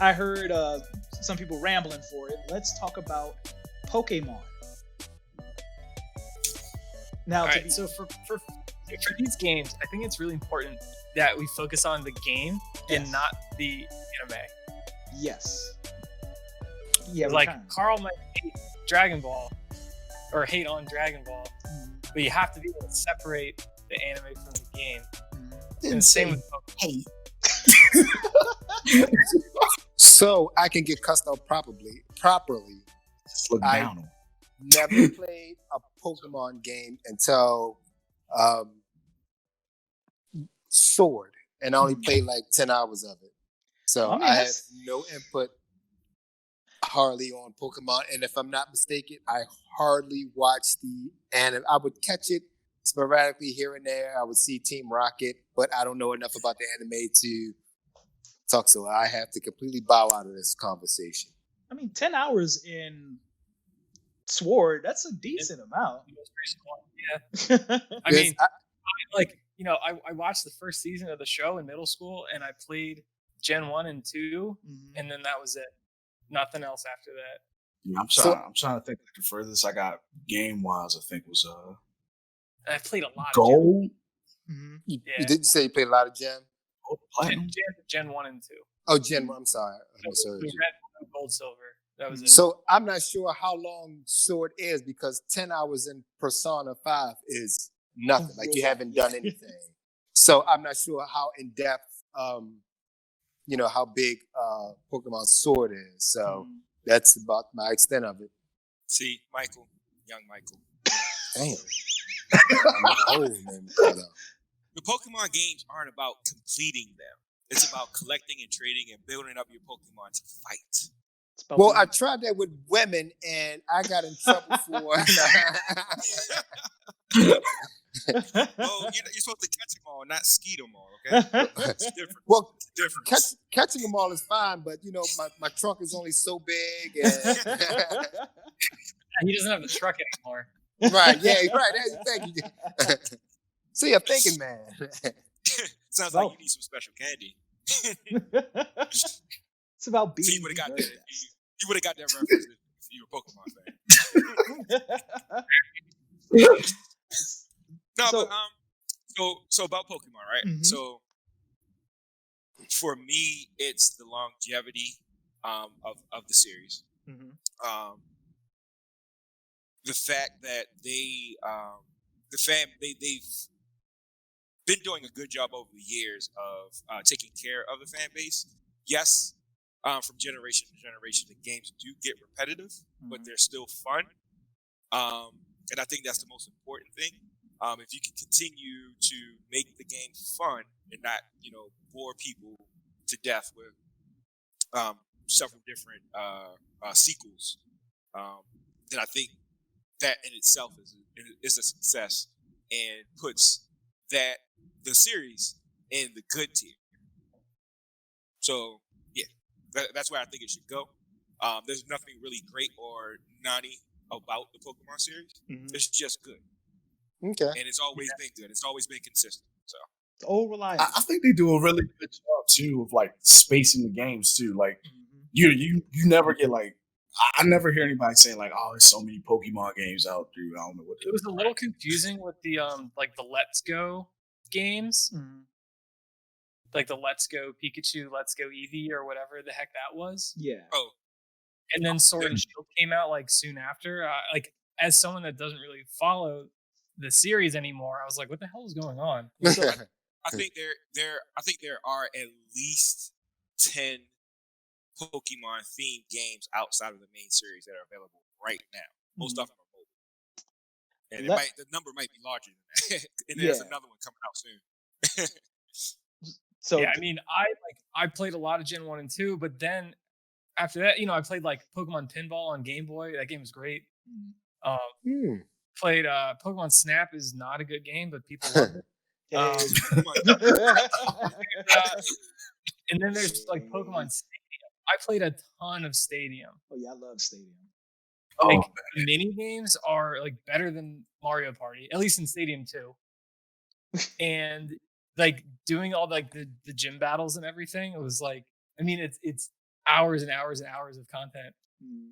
I heard some people rambling for it. Let's talk about Pokemon. Now, All to right, be so for these games, I think it's really important that we focus on the game Yes. and not the anime. yes, yeah, we're Like trying. Carl might hate Dragon Ball or hate on Dragon Ball, Mhm, but you have to be able to separate the anime from the game. mhm. And the same with Pokemon. Hey. So I can get cussed out properly. Just look I- down on. Never played a Pokemon game until Sword, and I only played like 10 hours of it. So I mean, I have that's- no input hardly on Pokemon. And if I'm not mistaken, I hardly watch the anime. I would catch it sporadically here and there. I would see Team Rocket, but I don't know enough about the anime to talk. So I have to completely bow out of this conversation. I mean, 10 hours in Sword, that's a decent amount. The most recent one. Yeah. I Yes, mean, I watched the first season of the show in middle school, and I played Gen 1 and 2, Mhm. and then that was it. Nothing else after that. Yeah, So- I'm trying to think like the furthest I got game wise. I think was And I've played a lot of Gold, Mhm. you Yeah. did say you played a lot of Gem? Gold, Gen, Platinum. Gen 1 and 2. Oh, Gen. I'm sorry. I So, misheard you. red, gold, silver. That was it. So I'm not sure how long Sword is because 10 hours in Persona 5 is nothing. Like you haven't done anything. So I'm not sure how in depth, how big Pokemon Sword is. So Mhm. that's about my extent of it. See, Michael, young Michael. Damn. I'm a old man. The Pokemon games aren't about completing them. It's about collecting and trading and building up your Pokemon to fight. It's about Well, being- I tried that with women and I got in trouble for Oh, you're supposed to catch them all, not ski them all, okay? It's different. Well, It's different. catching them all is fine, but my trunk is only so big and He doesn't have the truck anymore. right, yeah, right. Thank you. See, I'm thinking, man. Sounds Oh. like you need some special candy. It's about being. So you would have got the that. You would have got that reference if you were a Pokemon fan. No, So- but so about Pokemon, right? Mhm. So for me, it's the longevity of the series. Mhm. The fact that they've been doing a good job over the years of taking care of the fan base. Yes, from generation to generation, the games do get repetitive, but Mhm. they're still fun. And I think that's the most important thing. If you can continue to make the game fun and not, bore people to death with several different sequels, then I think that in itself is a success and puts the series in the good tier. So yeah, that's where I think it should go. There's nothing really great or naughty about the Pokemon series. Mhm. It's just good, Okay. and it's always been good. It's always been consistent. So It's all reliable. I think they do a really good job too of like spacing the games too. Like Mhm. you never get like I never hear anybody saying like, oh, there's so many Pokemon games out, dude. I don't know what. It was a little confusing with the the Let's Go games, Mhm. like the Let's Go Pikachu, Let's Go Eevee, or whatever the heck that was. Yeah. oh, And then Sword and Shield came out like soon after. Like as someone that doesn't really follow the series anymore, I was like, what the hell is going on? I think there are at least 10 Pokemon themed games outside of the main series that are available right now. Most of them are mobile, and the number might be larger than that. And there's Yeah. another one coming out soon. So Yeah, I mean, I played a lot of Gen 1 and 2, but then after that, I played like Pokemon Pinball on Game Boy. That game was great. Mhm. Played Pokemon Snap is not a good game, but people love it. Hey. And then there's like Pokemon Stadium. I played a ton of Stadium. Oh yeah, I love Stadium. Like the mini games are like better than Mario Party, at least in Stadium 2. And like doing all like the gym battles and everything, it was like, I mean, it's hours and hours and hours of content. Mm.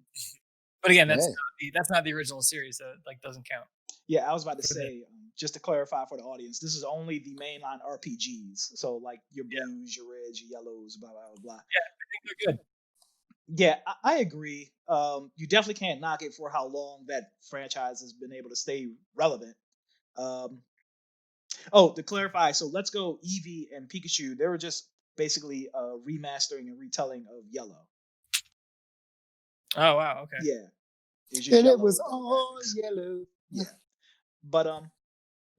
But again, Yeah. that's not the original series, so it like doesn't count. Yeah, I was about to For the- say, just to clarify for the audience, this is only the mainline RPGs. So like your blues, your reds, your yellows, blah blah blah blah. I think they're good. Yeah, I agree. You definitely can't knock it for how long that franchise has been able to stay relevant. Oh, to clarify, so Let's Go Eevee and Pikachu, they were just basically remastering and retelling of Yellow. Oh wow, okay. Yeah. It's just And it Yellow was with better all graphics. yellow. Yeah. But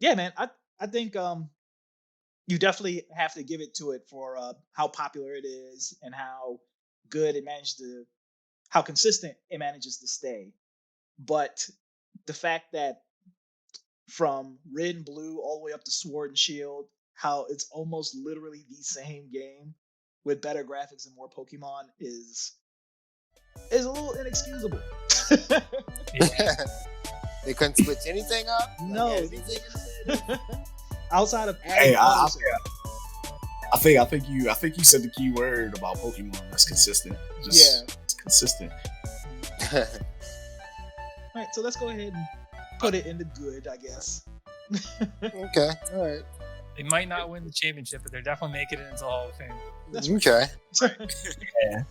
yeah, man, I think you definitely have to give it to it for how popular it is and how good it managed to how consistent it manages to stay. But the fact that from Red and Blue all the way up to Sword and Shield, how it's almost literally the same game with better graphics and more Pokemon is a little inexcusable. They couldn't switch anything up. Like, No. anything in the Outside of Hey, adding I auto-save. think you said the key word about Pokemon. That's consistent. Just it's consistent. All right, so let's go ahead and put it in the good, I guess. Okay, all right. They might not win the championship, but they're definitely making it into the Hall of Fame. That's Okay. right. Yeah.